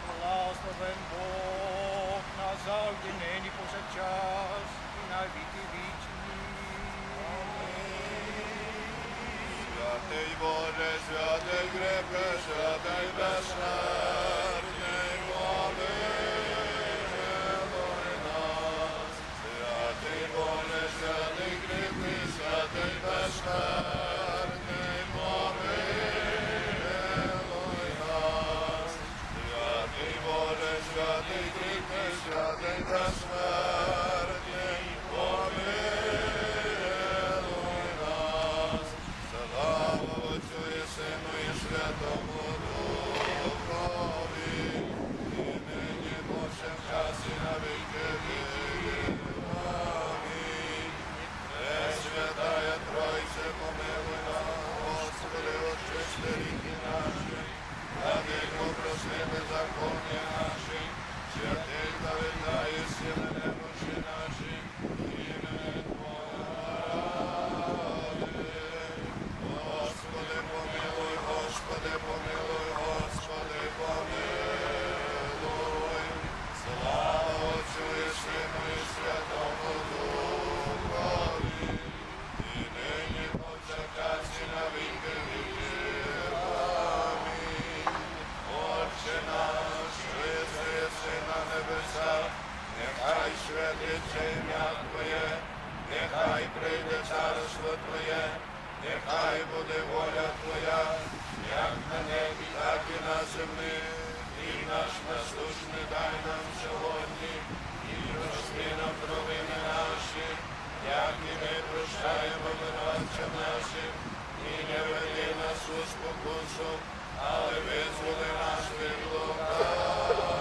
Благословен Бог назавжди, нині повсякчас і на віки вічні. Святий Боже, святий крепкий, святий безсмертний, помилуй нас. Святий Боже, святий крепкий, святий безсмертний, помилуй нас. Святий Боже, святий крепкий, святий безсмертний, помилуй нас. Слава Отцю і Сину і Святому Духові, і нині повсякчас і на віки віків. Амінь. Пресвятая Тройце, помилуй нас, Господи, очисти ріки наші, владико, прости беззаконня наші, святих завітає сили немощі наші, ім'я Господи, помилуй, Господи, помилуй, Господи, помилуй. Слава Отцю і Сину і Святому Духові, і нині повсякчас і на віки віків. Амінь. Отче наш, що єси на небесах, нехай святиться ім'я Твоє, нехай прийде царство Твоє, нехай буде воля Твоя, як на небі, так і на землі. Хліб наш насущний дай нам сьогодні, і прости нам провини наші, як і ми прощаємо винуватцям нашим, і не веди нас у спокусу, але визволи нас від лукавого.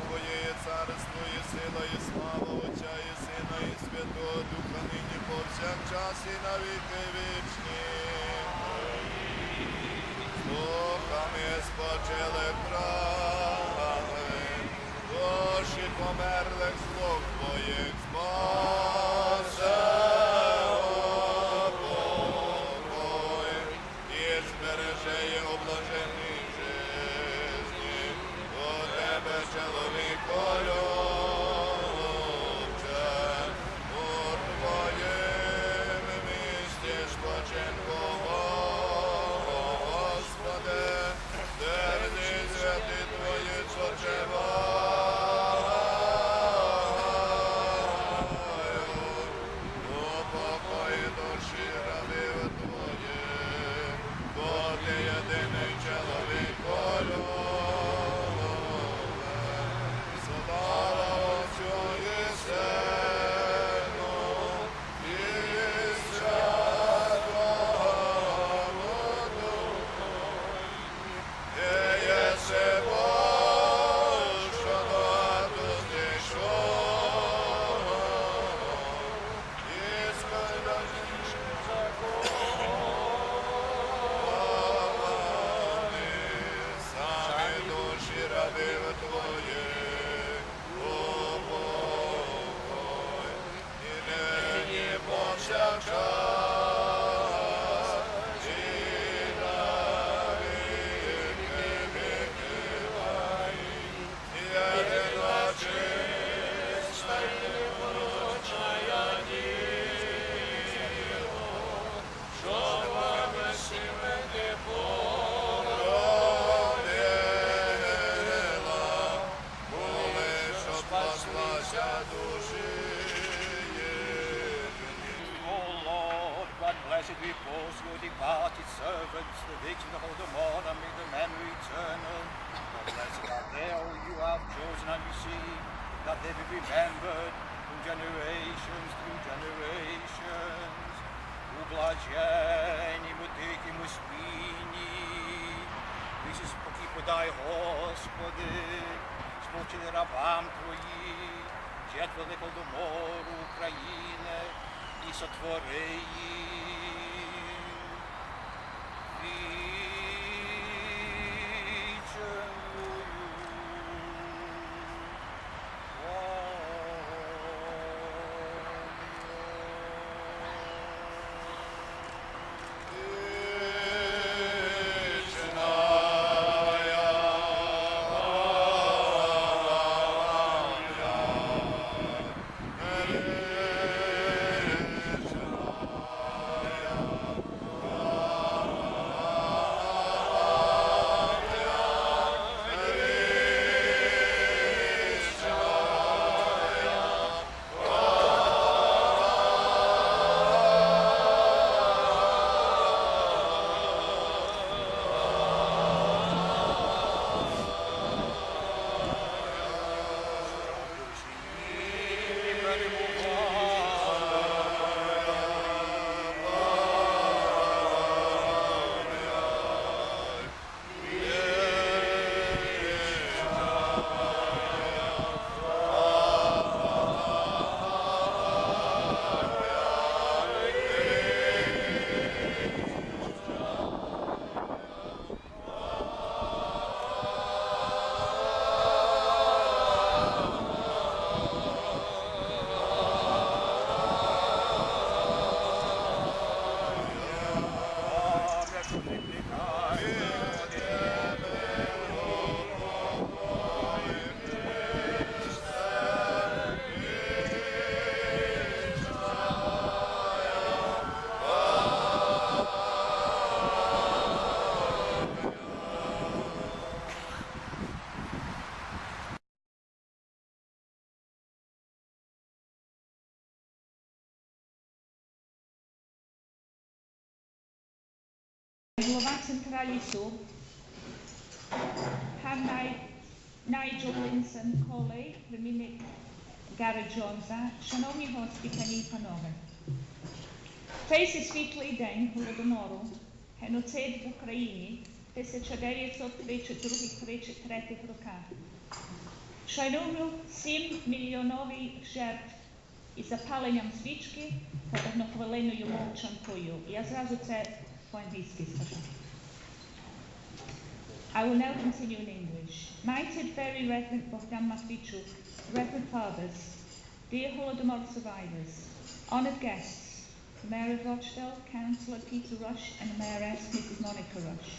Твоє є царство, і сила, і слава Отця, і Сина, і Святого Духа, нині повсякчас і на віки вічні. Духами спочили прави, душі померлих слуг Твоїх спасе покой, і збереже його блаженній житті. До Тебе, чоловіко любче, у Твоїм місті спочинку, Господи, терні святі Твої спочивають, упокої душі рабів Твоїх, бо Ти єдиний чоловіко любець. Слава Отцю і Сину і Святому Духові. Ти єси Бог, що до аду зійшов, і скайданішим закони, самі душі рабів Твоїх упокой, і нині повсякчас, і на віки віків. Амінь. Єдина чиста і непорочна Діво, що вами всіми ти породила, моли, щоб спаслася душі єдині. Oh Lord, God blessed repose your departed servants, the victims of Holdomor, and make the memory eternal. God blessed are they all you have chosen and received, that they be remembered from generations through generations. У блаженнім у тихім успінні, вічний спокій подай, Господи, спочили рабам Твоїм, четверли Голодомору України, і сотвори вічною лісу, Nigel Linson Colley, племінник Гаррі Джонса, шановні гості, пані і панове. Цей світлий день Голодомору, геноцид в Україні 1932-33 роках. Шануємо 7 мільйонових жертв із запаленням свічки та однохвилинною мовчанкою. Я зразу це по-англійськи скажу. I will now continue in English. Knighted Very Reverend Bogdan Matvichuk, Reverend Fathers, dear Holodomor survivors, honoured guests, the Mayor of Rochdale, Councillor Peter Rush and the Mayoress Mrs Monica Rush,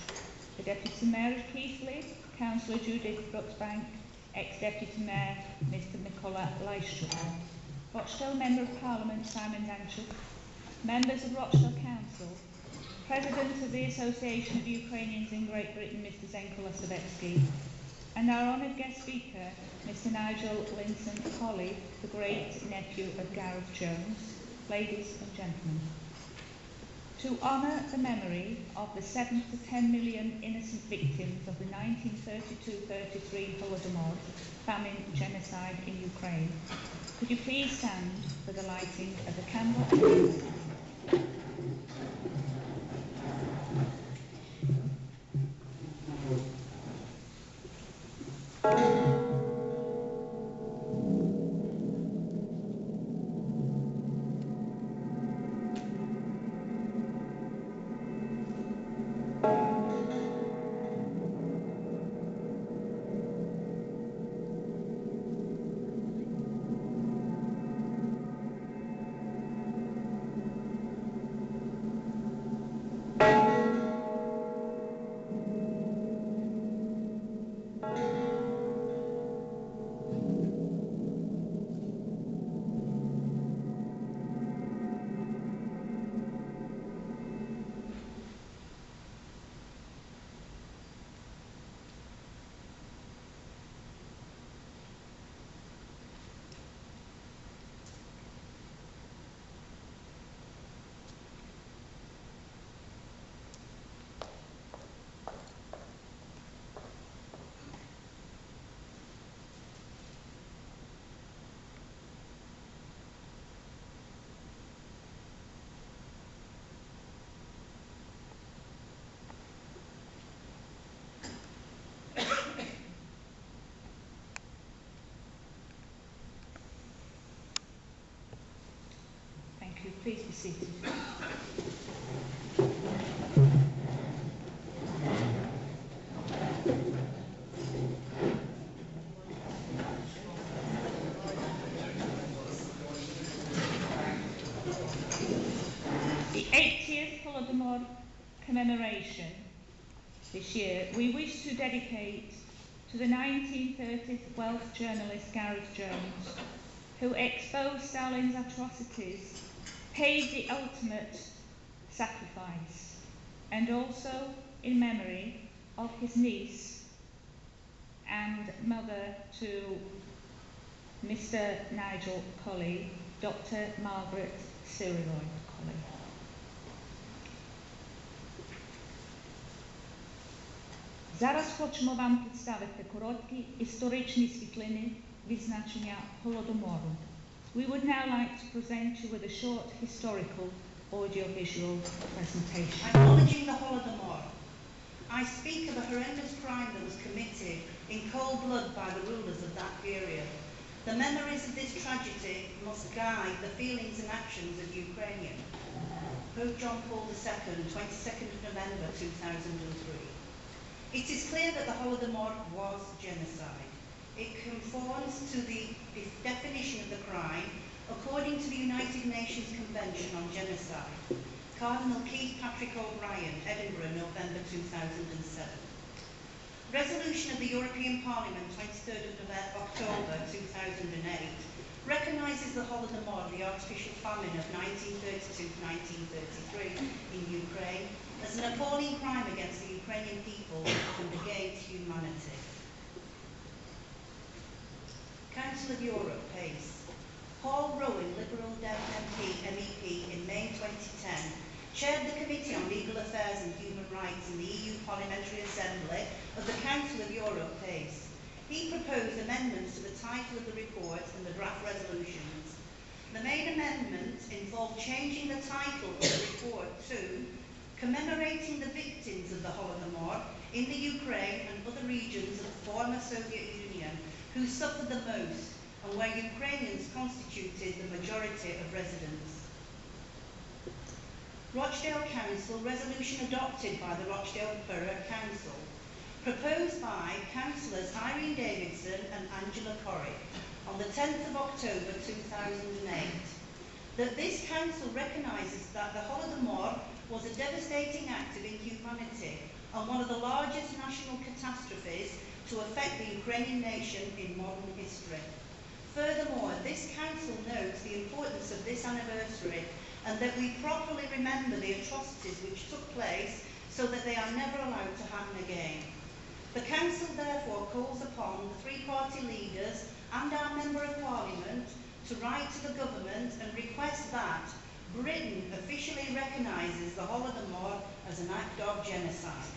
the Deputy Mayor of Keighley, Councillor Judith Brooksbank, ex-Deputy Mayor Mr Nicola Leistrup, Rochdale Member of Parliament Simon Danchuk, members of Rochdale Council, President of the Association of Ukrainians in Great Britain, Mr. Zenko Lasovetsky, and our honoured guest speaker, Mr. Nigel Linson Colley, the great-nephew of Gareth Jones, ladies and gentlemen. To honour the memory of the 7 to 10 million innocent victims of the 1932-33 Holodomor Famine-Genocide in Ukraine, could you please stand for the lighting of the candle? Please be seated. The 80th Holodomor Commemoration this year we wish to dedicate to the 1930s Welsh journalist Gareth Jones, who exposed Stalin's atrocities, paid the ultimate sacrifice, and also in memory of his niece and mother to Mr. Nigel Colley, Dr. Margaret Cyril Colley. Зараз хочемо вам представити короткі історичні світлини відзначення Голодомору. We would now like to present you with a short historical audiovisual presentation. Acknowledging the Holodomor, I speak of a horrendous crime that was committed in cold blood by the rulers of that period. The memories of this tragedy must guide the feelings and actions of Ukrainians. Pope John Paul II, 22nd of November 2003. It is clear that the Holodomor was genocide. It conforms to the definition of the crime according to the United Nations Convention on Genocide. Cardinal Keith Patrick O'Brien, Edinburgh, November 2007. Resolution of the European Parliament, 23rd of October 2008, recognises the Holodomor, the artificial famine of 1932-1933 in Ukraine, as an appalling crime against the Ukrainian people and against humanity. Council of Europe, PACE. Paul Rowan, Liberal MEP in May 2010, chaired the Committee on Legal Affairs and Human Rights in the EU Parliamentary Assembly of the Council of Europe, PACE. He proposed amendments to the title of the report and the draft resolutions. The main amendment involved changing the title of the report to Commemorating the Victims of the Holodomor in the Ukraine and other regions of the former Soviet Union who suffered the most and where Ukrainians constituted the majority of residents. Rochdale Council resolution adopted by the Rochdale Borough Council, proposed by Councillors Irene Davidson and Angela Corrick on the 10th of October 2008, that this council recognises that the Holodomor was a devastating act of inhumanity and one of the largest national catastrophes to affect the Ukrainian nation in modern history. Furthermore, this council notes the importance of this anniversary and that we properly remember the atrocities which took place so that they are never allowed to happen again. The council therefore calls upon the three-party leaders and our Member of Parliament to write to the government and request that Britain officially recognises the Holodomor as an act of genocide.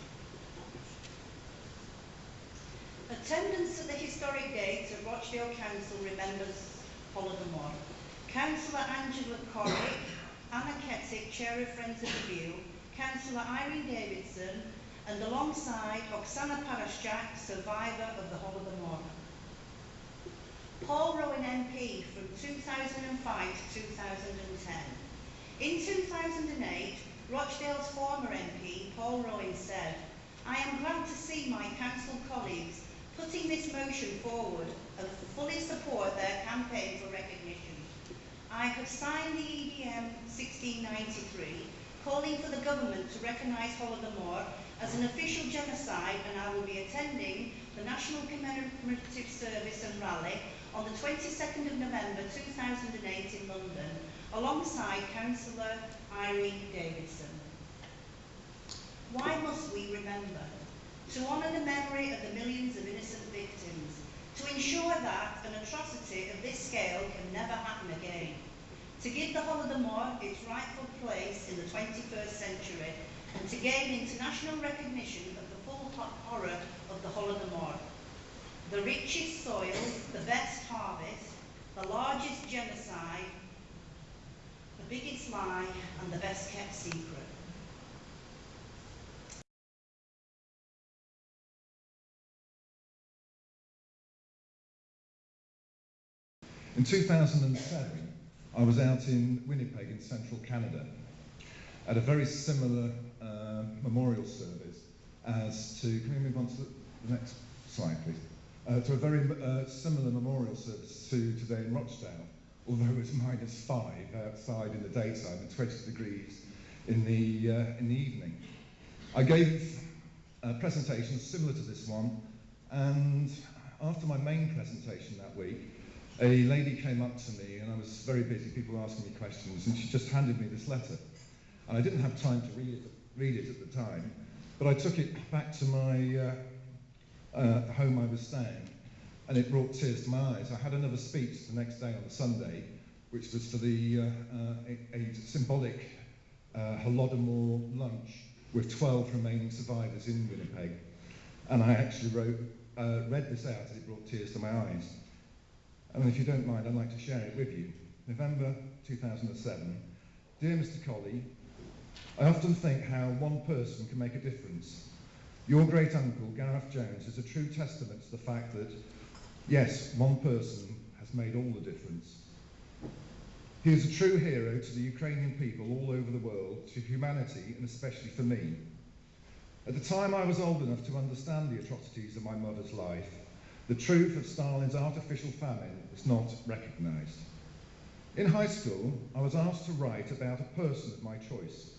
Attendance at the historic dates at Rochdale Council remembers Holodomor. Councillor Angela Corrick, Anna Kettick, Chair of Friends of the View, Councillor Irene Davidson, and alongside Oksana Parashchak, survivor of the Holodomor. Paul Rowan MP from 2005 to 2010. In 2008, Rochdale's former MP, Paul Rowan, said, "I am glad to see my council colleagues putting this motion forward and fully support their campaign for recognition. I have signed the EDM 1693, calling for the government to recognise Holodomor as an official genocide, and I will be attending the National Commemorative Service and Rally on the 22nd of November 2008 in London, alongside Councillor Irene Davidson." Why must we remember? To honour the memory of the millions of innocent victims, to ensure that an atrocity of this scale can never happen again, to give the Holodomor its rightful place in the 21st century, and to gain international recognition of the full horror of the Holodomor. The richest soil, the best harvest, the largest genocide, the biggest lie, and the best kept secret. In 2007, I was out in Winnipeg in central Canada at a very similar memorial service as to, can we move on to the next slide please? To a very similar memorial service to today in Rochdale, although it was -5 outside in the daytime and 20 degrees in the evening. I gave presentations similar to this one, and after my main presentation that week, a lady came up to me, and I was very busy, people were asking me questions, and she just handed me this letter. And I didn't have time to read it at the time, but I took it back to my home I was staying, and it brought tears to my eyes. I had another speech the next day on the Sunday, which was for a symbolic Holodomor lunch with 12 remaining survivors in Winnipeg. And I actually read this out, and it brought tears to my eyes. And if you don't mind, I'd like to share it with you. November 2007. Dear Mr. Colley, I often think how one person can make a difference. Your great uncle, Gareth Jones, is a true testament to the fact that, yes, one person has made all the difference. He is a true hero to the Ukrainian people all over the world, to humanity, and especially for me. At the time I was old enough to understand the atrocities of my mother's life, the truth of Stalin's artificial famine was not recognised. In high school, I was asked to write about a person of my choice.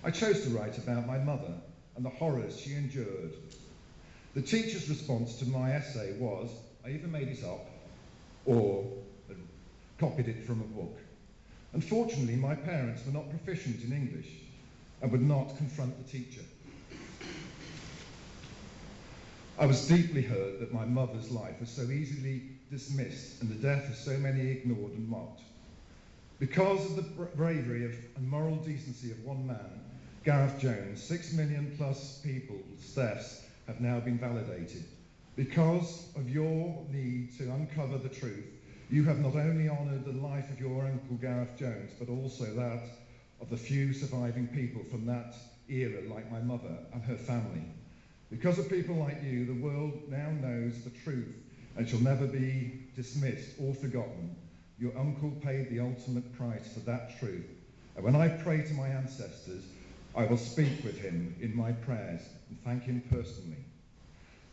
I chose to write about my mother and the horrors she endured. The teacher's response to my essay was, I either made it up or copied it from a book. Unfortunately, my parents were not proficient in English and would not confront the teacher. I was deeply hurt that my mother's life was so easily dismissed and the death of so many ignored and mocked. Because of the bravery and moral decency of one man, Gareth Jones, 6 million plus people's deaths have now been validated. Because of your need to uncover the truth, you have not only honoured the life of your uncle Gareth Jones, but also that of the few surviving people from that era, like my mother and her family. Because of people like you, the world now knows the truth and shall never be dismissed or forgotten. Your uncle paid the ultimate price for that truth. And when I pray to my ancestors, I will speak with him in my prayers and thank him personally.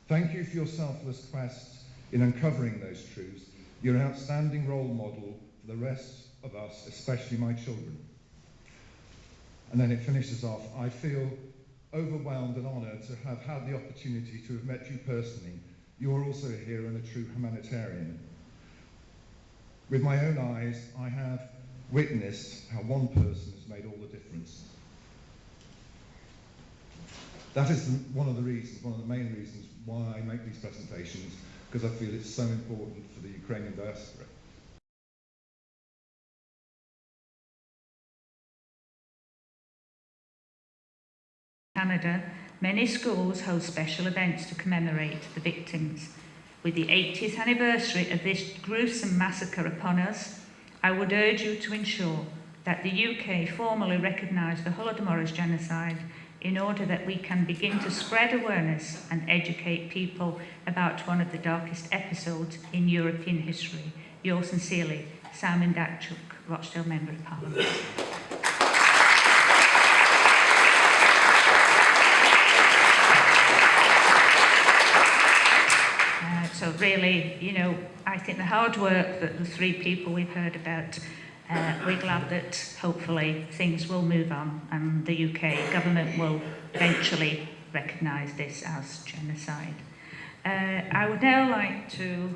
Thank you for your selfless quest in uncovering those truths. You're an outstanding role model for the rest of us, especially my children. And then it finishes off, I feel overwhelmed and honoured to have had the opportunity to have met you personally. You are also a hero and a true humanitarian. With my own eyes, I have witnessed how one person has made all the difference. That is one of the main reasons why I make these presentations, because I feel it's so important for the Ukrainian diaspora. Canada, many schools hold special events to commemorate the victims. With the 80th anniversary of this gruesome massacre upon us, I would urge you to ensure that the UK formally recognise the Holodomor Genocide in order that we can begin to spread awareness and educate people about one of the darkest episodes in European history. Yours sincerely, Simon Datchuk, Rochdale Member of Parliament. So really, you know, I think the hard work that the three people we've heard about, we're glad that hopefully things will move on and the UK government will eventually recognise this as genocide. I would now like to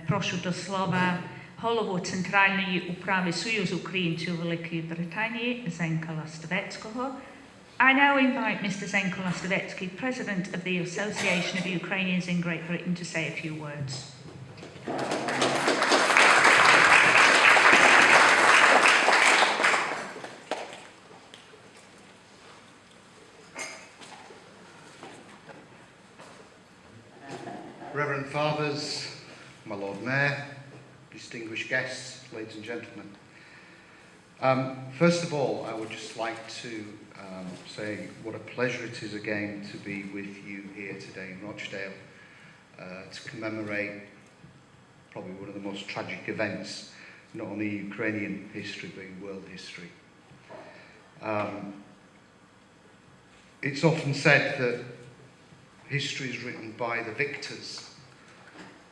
proszę do slova Holovu Centralnej Uprawy Sojuzu Ukraińców Великої-Британії Zenka Lastoveckiego. I now invite Mr. Zenko Lastovetsky, President of the Association of Ukrainians in Great Britain, to say a few words. Reverend Fathers, my Lord Mayor, distinguished guests, ladies and gentlemen. First of all, I would just like to say what a pleasure it is again to be with you here today in Rochdale to commemorate probably one of the most tragic events, not only Ukrainian history, but in world history. It's often said that history is written by the victors,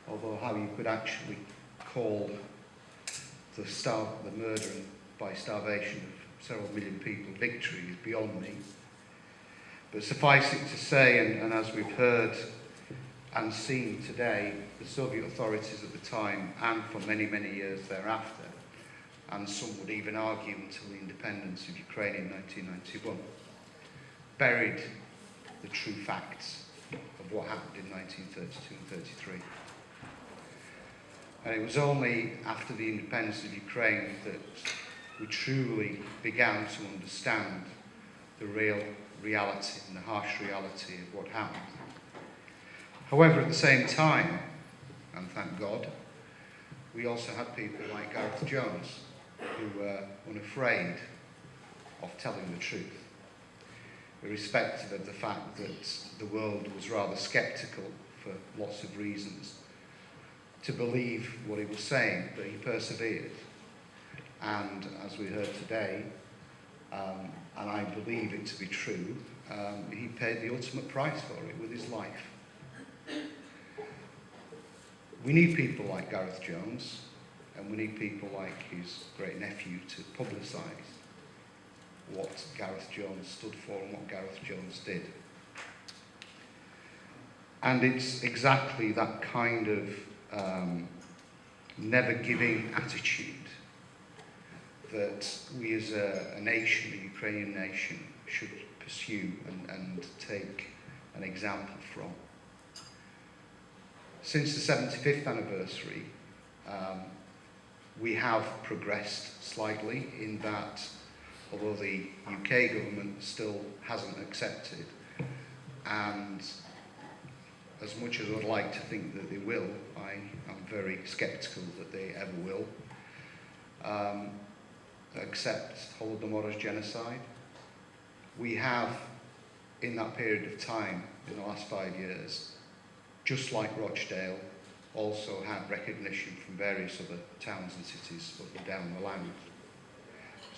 although how you could actually call the murder by starvation of several million people victory is beyond me. But suffice it to say, and as we've heard and seen today, the Soviet authorities at the time and for many, many years thereafter, and some would even argue until the independence of Ukraine in 1991, buried the true facts of what happened in 1932 and 33. And it was only after the independence of Ukraine that we truly began to understand the real reality and the harsh reality of what happened. However, at the same time, and thank God, we also had people like Gareth Jones who were unafraid of telling the truth, irrespective of the fact that the world was rather sceptical for lots of reasons to believe what he was saying, but he persevered. And as we heard today, and I believe it to be true, he paid the ultimate price for it with his life. We need people like Gareth Jones, and we need people like his great nephew to publicise what Gareth Jones stood for and what Gareth Jones did. And it's exactly that kind of never-giving attitude that we as a nation, a Ukrainian nation, should pursue and take an example from. Since the 75th anniversary, we have progressed slightly in that although the UK government still hasn't accepted, and as much as I'd like to think that they will, I am very sceptical that they ever will, accept Holodomor as genocide. We have, in that period of time, in the last 5 years, just like Rochdale, also had recognition from various other towns and cities up and down the land.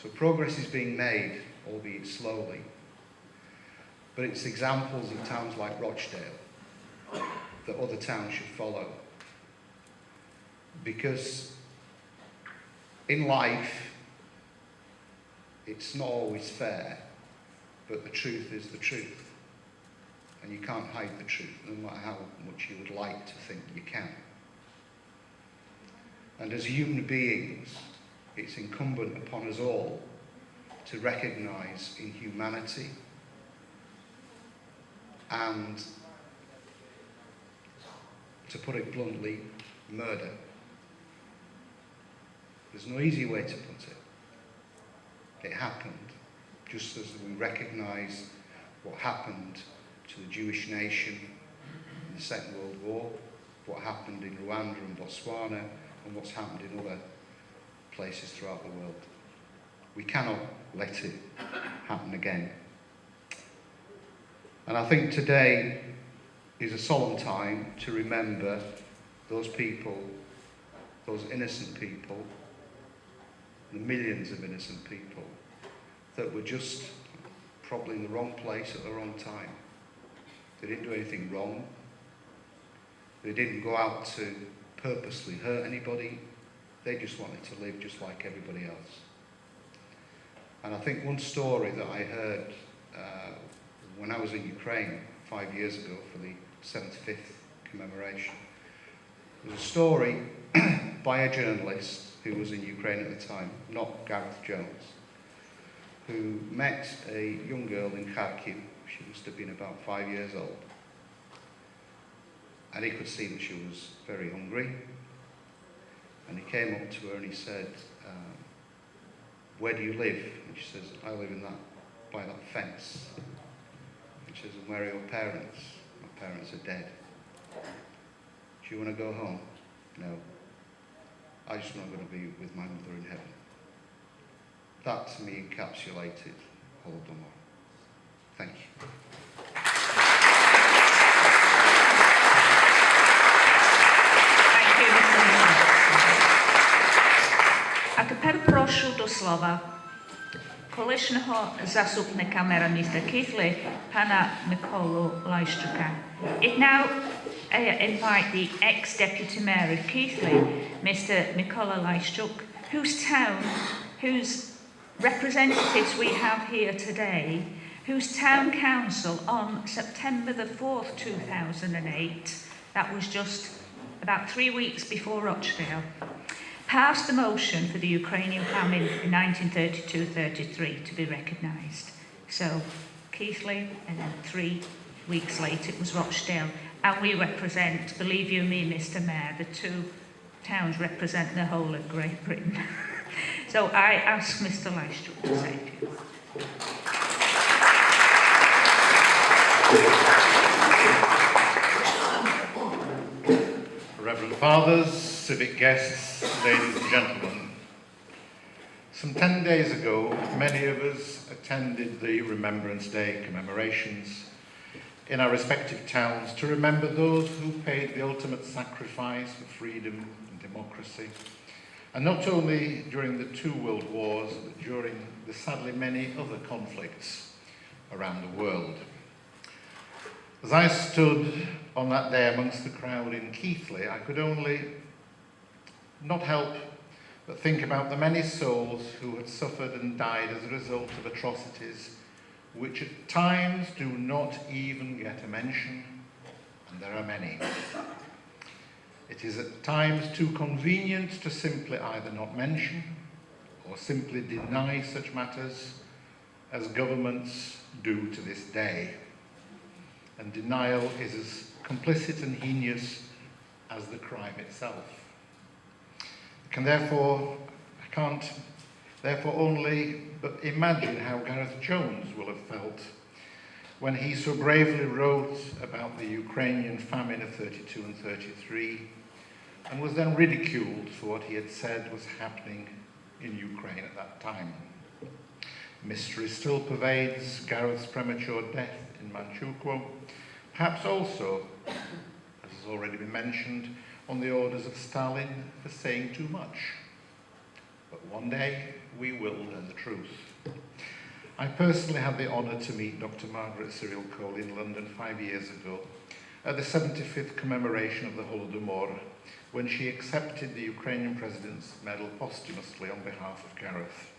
So progress is being made, albeit slowly, but it's examples of towns like Rochdale that other towns should follow. Because in life, it's not always fair, but the truth is the truth. And you can't hide the truth, no matter how much you would like to think you can. And as human beings, it's incumbent upon us all to recognise inhumanity and, to put it bluntly, murder. There's no easy way to put it. It happened, just as we recognise what happened to the Jewish nation in the Second World War, what happened in Rwanda and Botswana, and what's happened in other places throughout the world. We cannot let it happen again. And I think today is a solemn time to remember those people, those innocent people, the millions of innocent people that were just probably in the wrong place at the wrong time. They didn't do anything wrong. They didn't go out to purposely hurt anybody. They just wanted to live just like everybody else. And I think one story that I heard when I was in Ukraine 5 years ago for the 75th commemoration was a story by a journalist who was in Ukraine at the time, not Gareth Jones, who met a young girl in Kharkiv. She must have been about 5 years old. And he could see that she was very hungry. And he came up to her and he said, where do you live? And she says, I live by that fence. And she says, and where are your parents? My parents are dead. Do you want to go home? No. I just want to go to be with my mother in heaven. That to me encapsulated Holodomor. Thank you. A тепер прошу до слова колишнього заступника мера міста Keighley, пана Миколу Лайщука. It now invite the ex-deputy mayor of Keighley, Mr. Mikola Lajszczuk, whose representatives we have here today, whose town council on September the 4th, 2008, that was just about 3 weeks before Rochdale, passed the motion for the Ukrainian famine in 1932-33 to be recognised. So, Keighley, and then 3 weeks later it was Rochdale. And we represent, believe you me, Mr. Mayor, the two towns represent the whole of Great Britain. So I ask Mr. Lajszczuk to say a few words. Reverend Fathers, civic guests, ladies and gentlemen, some 10 days ago, many of us attended the Remembrance Day commemorations in our respective towns to remember those who paid the ultimate sacrifice for freedom and democracy, and not only during the 2 world wars, but during the sadly many other conflicts around the world. As I stood on that day amongst the crowd in Keighley, I could only not help but think about the many souls who had suffered and died as a result of atrocities which at times do not even get a mention, and there are many. It is at times too convenient to simply either not mention or simply deny such matters as governments do to this day. And denial is as complicit and heinous as the crime itself. I can't Therefore, only but imagine how Gareth Jones will have felt when he so bravely wrote about the Ukrainian famine of 32 and 33 and was then ridiculed for what he had said was happening in Ukraine at that time. Mystery still pervades Gareth's premature death in Manchukuo, perhaps also, as has already been mentioned, on the orders of Stalin for saying too much. But one day we will learn the truth. I personally had the honour to meet Dr. Margaret Cyril Cole in London 5 years ago at the 75th commemoration of the Holodomor, when she accepted the Ukrainian President's medal posthumously on behalf of Gareth,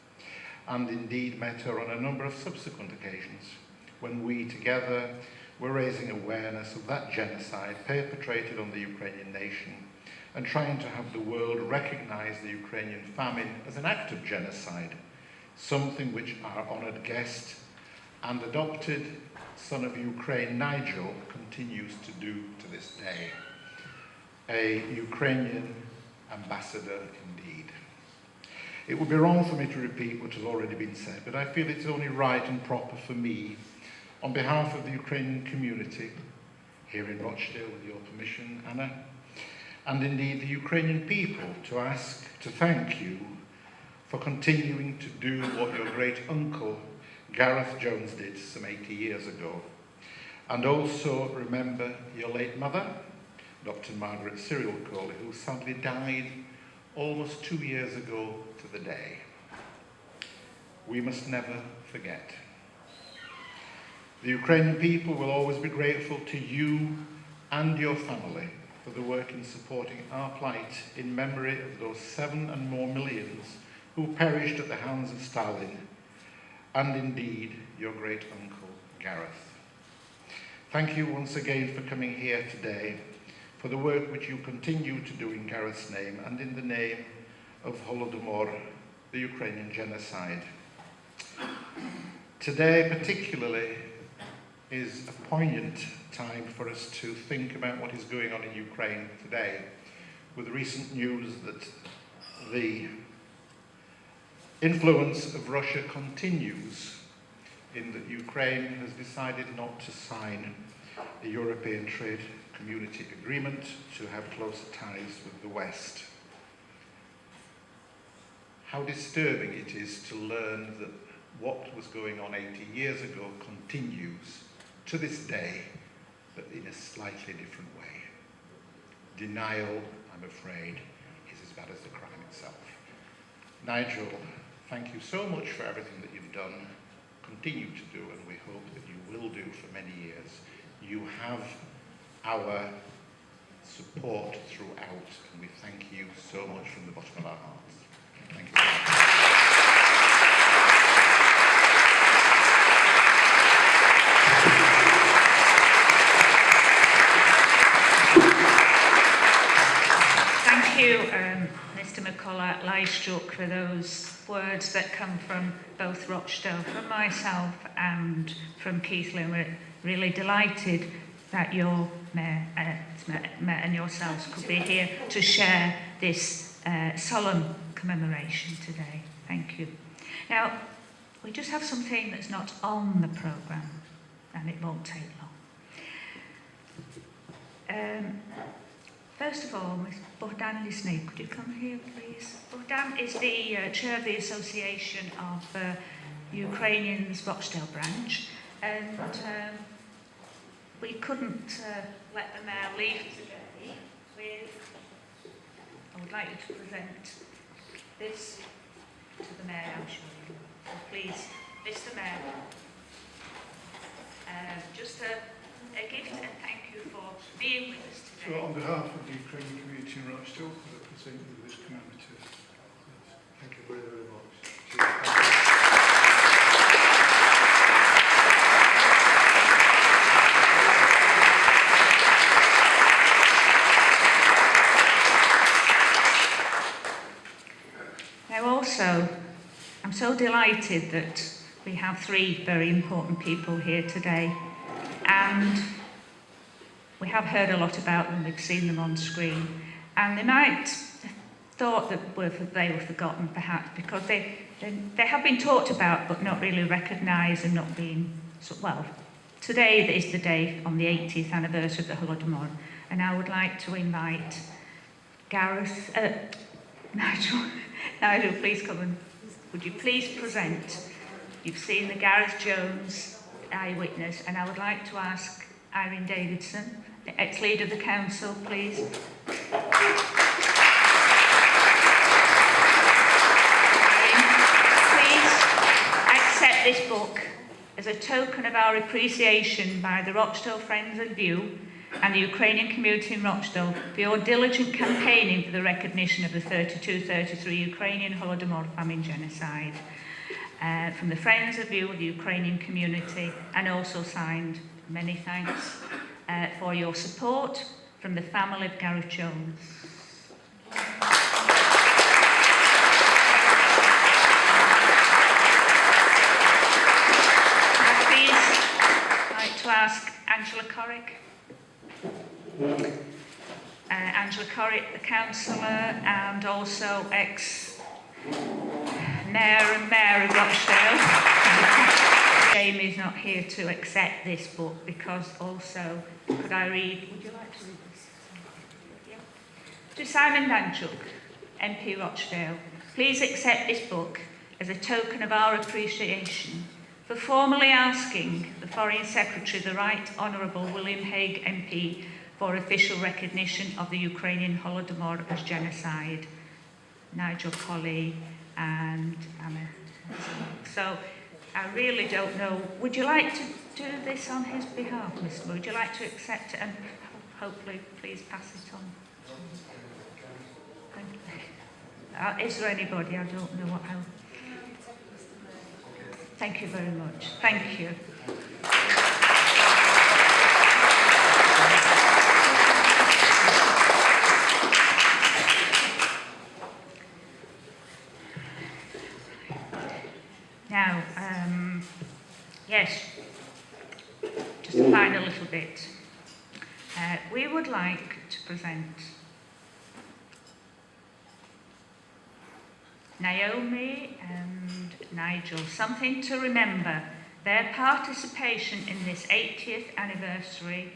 and indeed met her on a number of subsequent occasions when we together were raising awareness of that genocide perpetrated on the Ukrainian nation and trying to have the world recognise the Ukrainian famine as an act of genocide, something which our honoured guest and adopted son of Ukraine, Nigel, continues to do to this day. A Ukrainian ambassador indeed. It would be wrong for me to repeat what has already been said, but I feel it's only right and proper for me, on behalf of the Ukrainian community, here in Rochdale with your permission, Anna, and indeed the Ukrainian people, to thank you for continuing to do what your great uncle Gareth Jones did some 80 years ago. And also remember your late mother, Dr. Margaret Cyril Cole, who sadly died almost 2 years ago to the day. We must never forget. The Ukrainian people will always be grateful to you and your family for the work in supporting our plight in memory of those 7 and more millions who perished at the hands of Stalin, and indeed your great uncle Gareth. Thank you once again for coming here today, for the work which you continue to do in Gareth's name and in the name of Holodomor, the Ukrainian genocide. Today particularly is a poignant time for us to think about what is going on in Ukraine today, with recent news that the influence of Russia continues in that Ukraine has decided not to sign the European Trade Community Agreement to have closer ties with the West. How disturbing it is to learn that what was going on 80 years ago continues to this day, but in a slightly different way. Denial, I'm afraid, is as bad as the crime itself. Nigel, thank you so much for everything that you've done, continue to do, and we hope that you will do for many years. You have our support throughout, and we thank you so much from the bottom of our hearts. Thank you very much. Thank you, Mr. McCullough, Leistroke, for those words that come from both Rochdale, from myself and from Keith Lynn. We're really delighted that your mayor and yourselves could be here to share this solemn commemoration today. Thank you. Now, we just have something that's not on the programme, and it won't take long. First of all, Ms. Bohdan Lisny, could you come here, please? Bohdan is the chair of the Association of Ukrainians Rochdale branch, and we couldn't let the mayor leave today I would like you to present this to the mayor, I'm sure you will. So please, Mr. Mayor, just a gift and thank you for being with us today. So on behalf of the Ukrainian community in Rochdale, I present you with this commemorative. Thank you very, very much. Now also, I'm so delighted that we have 3 very important people here today, and we have heard a lot about them, we've seen them on screen, and they might have thought that they were forgotten perhaps because they they have been talked about but not really recognised and not been, well, today is the day on the 80th anniversary of the Holodomor, and I would like to invite Nigel, please come and, would you please present? You've seen the Gareth Jones eyewitness, and I would like to ask Irene Davidson, the ex-leader of the council, please. Accept this book as a token of our appreciation by the Rochdale Friends and View and the Ukrainian community in Rochdale for your diligent campaigning for the recognition of the 32-33 Ukrainian Holodomor Famine-Genocide from the Friends of View of the Ukrainian community, and also signed, many thanks for your support from the family of Gareth Jones. To ask Angela Corrick. Angela Corrick, the councillor, and also ex-mayor and mayor of Rochdale. Shame is not here to accept this book because also, could I read, would you like to read this? Yeah. To Simon Danchuk, MP Rochdale, please accept this book as a token of our appreciation for formally asking the Foreign Secretary, the Right Honourable William Hague MP, for official recognition of the Ukrainian Holodomor as genocide. Nigel Colley and Anna. So I really don't know. Would you like to do this on his behalf, Mr. Wood? Would you like to accept it and hopefully please pass it on? Thank you. Is there anybody? I don't know what how. Thank you very much. Thank you. Now, yes, just to find a little bit. We would like to present Naomi and Nigel, something to remember their participation in this 80th anniversary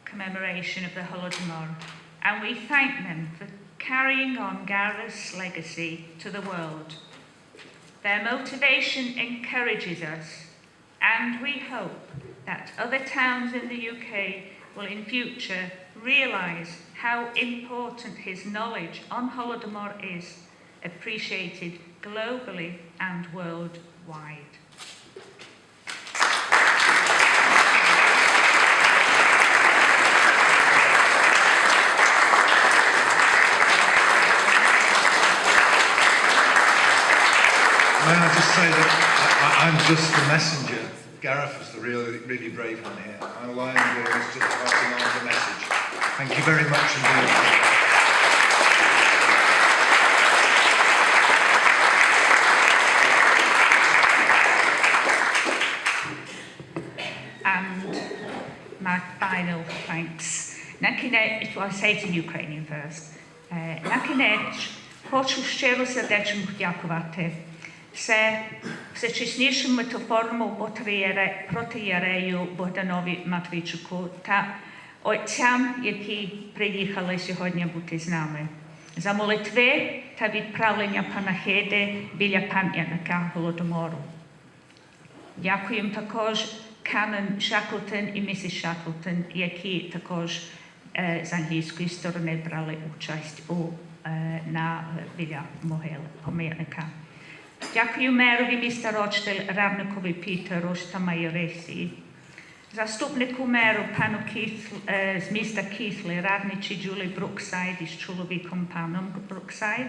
commemoration of the Holodomor, and we thank them for carrying on Gareth's legacy to the world. Their motivation encourages us, and we hope that other towns in the UK will in future realise how important his knowledge on Holodomor is, appreciated globally and worldwide. May I just say that I'm just the messenger. Gareth was the really brave one here. All I am doing is just passing on the message. Thank you very much indeed. My final thanks. I'll say it in Ukrainian first. Накінець, хочу щиро сердечно подякувати всечеснішому митрофорному протиєрею Богданові Матвійчуку та отцям, які приїхали сьогодні бути з нами, за молитви та відправлення панахиди біля пам'ятника Голодомору. Дякуємо також Canon Shackleton і місіс Shackleton, які також з англійської сторони брали участь біля пам'ятника. Дякую мерові міста Рочдейль, радникові Пітеру та майоресі, заступнику меру пану з міста Кіслі, радничі Джулі Бруксайд із чоловіком паном Бруксайд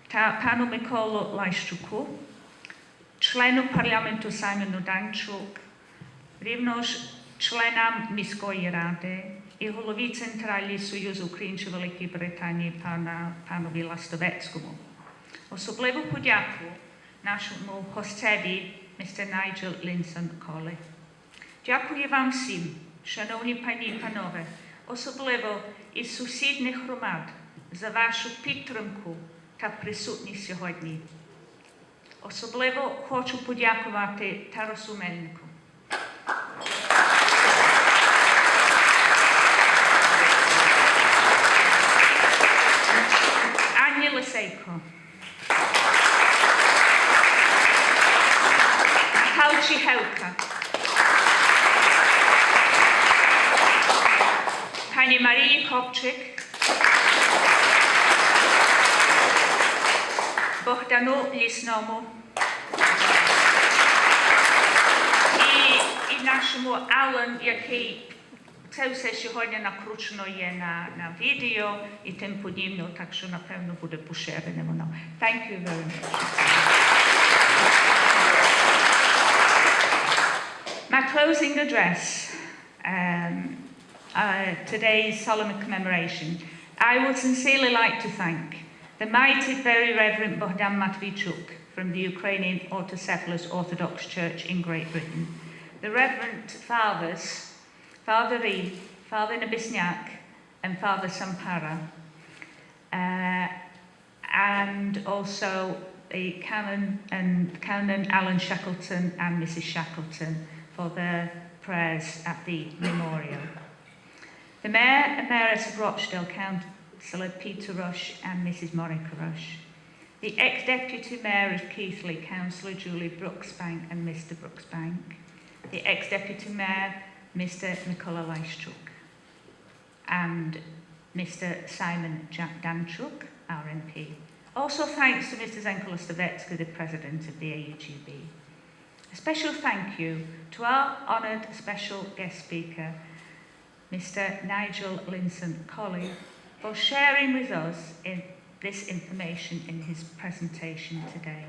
та пану Миколу Лайщуку, члену парламенту Саймону Данчук, рівноч членам міської ради і голові Центрального Союзу Українців Великої Британії панові Ластовецькому. Особливу подяку нашому гостеві, містер Найджел Лінсон Колі. Дякую вам всім, шановні пані і панове, особливо із сусідніх громад, за вашу підтримку та присутність сьогодні. Особливо хочу подякувати Тарасу Мельнику. Анні Лисейко. Наталчі Хевка. Пані Марії Копчик. Богдану Лісному і нашому Алан, який це все сьогодні накручено є на відео і тим подібне, так що, напевно, буде поширене воно. Thank you very much. My closing address, today's solemn commemoration, I would sincerely like to thank the mighty, very Reverend Bohdan Matvichuk from the Ukrainian Autocephalous Orthodox Church in Great Britain, the Reverend Fathers, Father Reed, Father Nabisniak, and Father Sampara, and also the Canon Alan Shackleton and Mrs. Shackleton for their prayers at the memorial. The Mayor and Mayoress of Rochdale, Councillor Peter Rush and Mrs. Monica Rush. The ex-Deputy Mayor of Keighley, Councillor Julie Brooksbank and Mr. Brooksbank. The ex-Deputy Mayor, Mr. Mikola Lyshchuk. And Mr. Simon Danchuk, our MP. Also thanks to Mr. Zenkola Stavetsky, the President of the AUGB. A special thank you to our honoured special guest speaker, Mr. Nigel Linson-Colley, for sharing with us this information in his presentation today.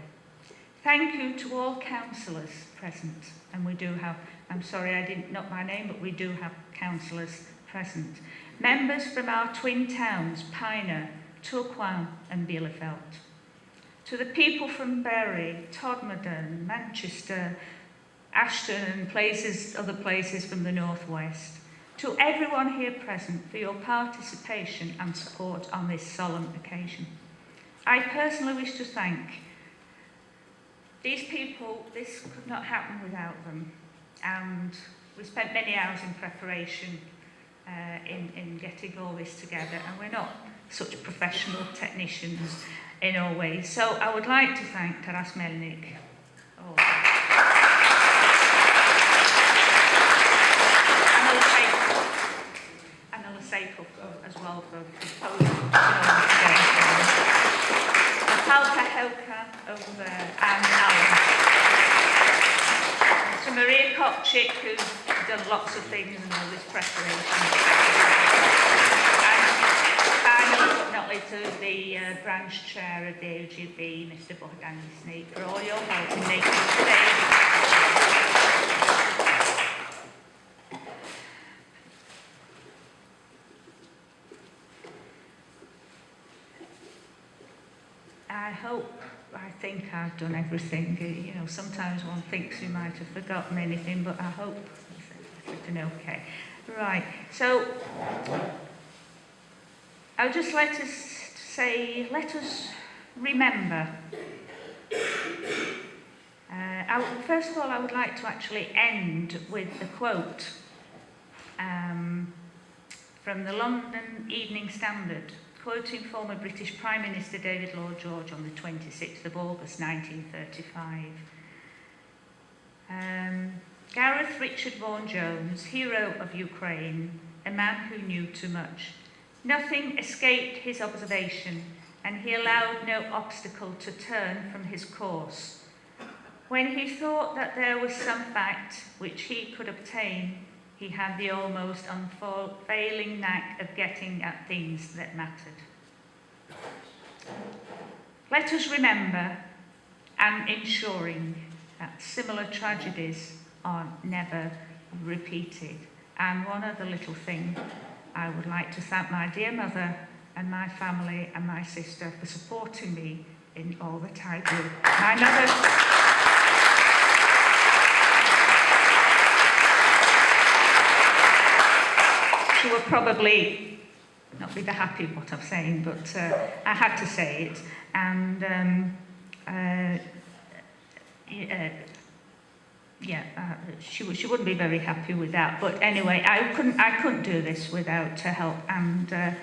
Thank you to all councillors present, and we do have, I'm sorry I didn't note my name, but we do have councillors present. Members from our twin towns, Pioneer, Tourcoing and Bielefeld. To the people from Bury, Todmorden, Manchester, Ashton and other places from the northwest. To everyone here present for your participation and support on this solemn occasion. I personally wish to thank these people. This could not happen without them, and we spent many hours in preparation in getting all this together, and we're not such professional technicians in all ways. So I would like to thank Taras Melnik. As well for proposing Natalka Helka over there and Alan. To Maria Kopchik, who's done lots of things and all this preparation. And finally, but not least, to the branch chair of the AUGB, Mr. Bohdan Lisny, for all your help in making today. I think I've done everything. You know, sometimes one thinks we might have forgotten anything, but I hope it's been okay. Right, so I'll just let us remember. First of all, I would like to actually end with a quote from the London Evening Standard, quoting former British Prime Minister David Lloyd George on the 26th of August 1935. Gareth Richard Vaughan-Jones, hero of Ukraine, a man who knew too much. Nothing escaped his observation, and he allowed no obstacle to turn from his course. When he thought that there was some fact which he could obtain, he had the almost unfailing knack of getting at things that mattered. Let us remember and ensuring that similar tragedies are never repeated. And one other little thing, I would like to thank my dear mother and my family and my sister for supporting me in all that I do. My mother... She will probably not be the happy what I'm saying, but I had to say it. And she wouldn't be very happy with that. But anyway, I couldn't do this without her help, and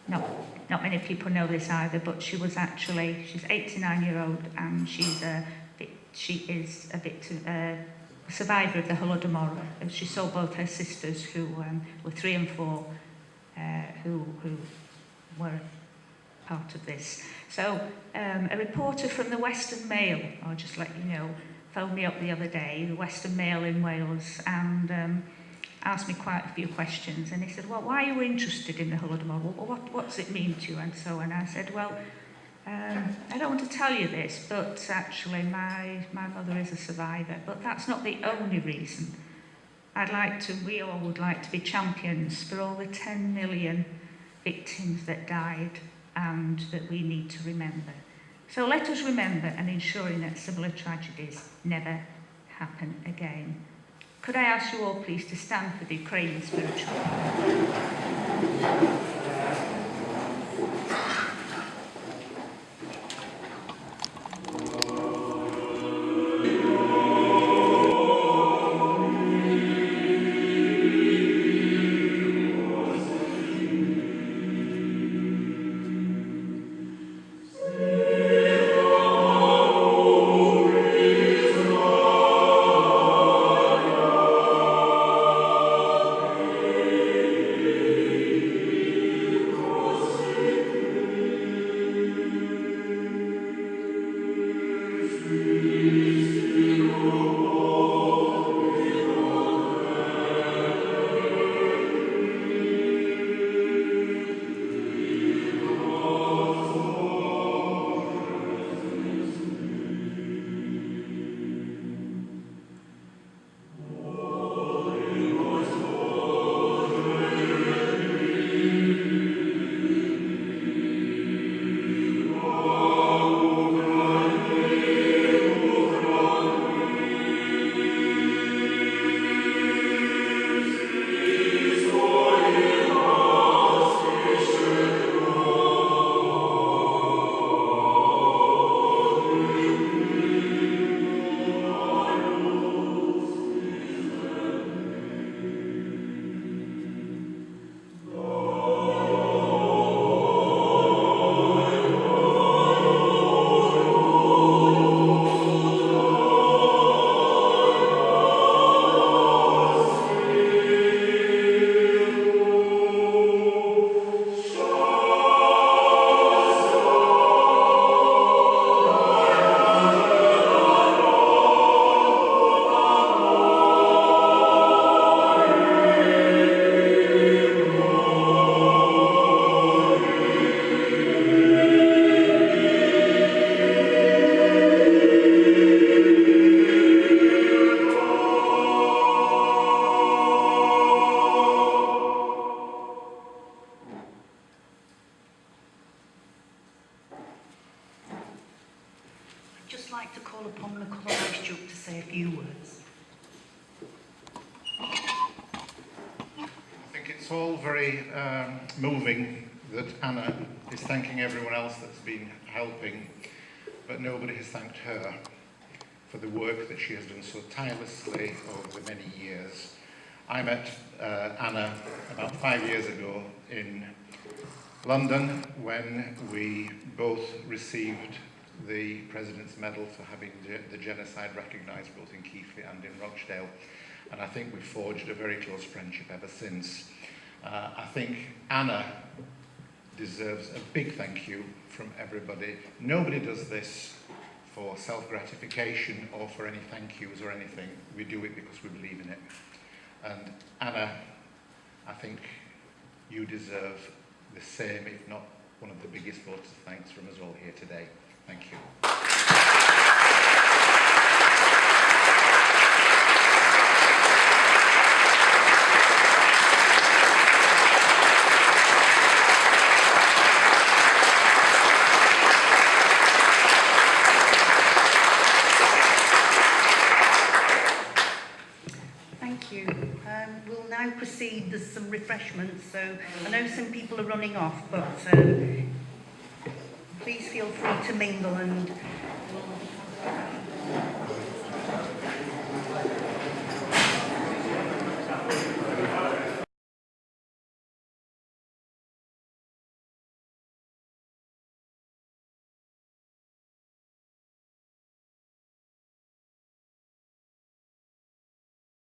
not many people know this either. But she's 89-year-old, and she is a survivor of the Holodomor. She saw both her sisters, who were 3 and 4, who were part of this. So a reporter from the Western Mail, I'll just let you know, phoned me up the other day, the Western Mail in Wales, and asked me quite a few questions. And he said, well, why are you interested in the Holodomor? Well, what does it mean to you? And so on. I said, well, I don't want to tell you this, but actually my mother is a survivor. But that's not the only reason. We all would like to be champions for all the 10 million victims that died and that we need to remember. So let us remember, and ensuring that similar tragedies never happen again. Could I ask you all please to stand for the Ukrainian spiritual? It's all very moving that Anna is thanking everyone else that's been helping, but nobody has thanked her for the work that she has done so tirelessly over the many years. I met Anna about 5 years ago in London when we both received the President's Medal for having the genocide recognised both in Keighley and in Rochdale. And I think we've forged a very close friendship ever since. I think Anna deserves a big thank you from everybody. Nobody does this for self-gratification or for any thank yous or anything. We do it because we believe in it. And Anna, I think you deserve the same, if not one of the biggest votes of thanks from us all here today. Thank you. We'll now proceed. There's some refreshments, so I know some people are running off, but please feel free to mingle, and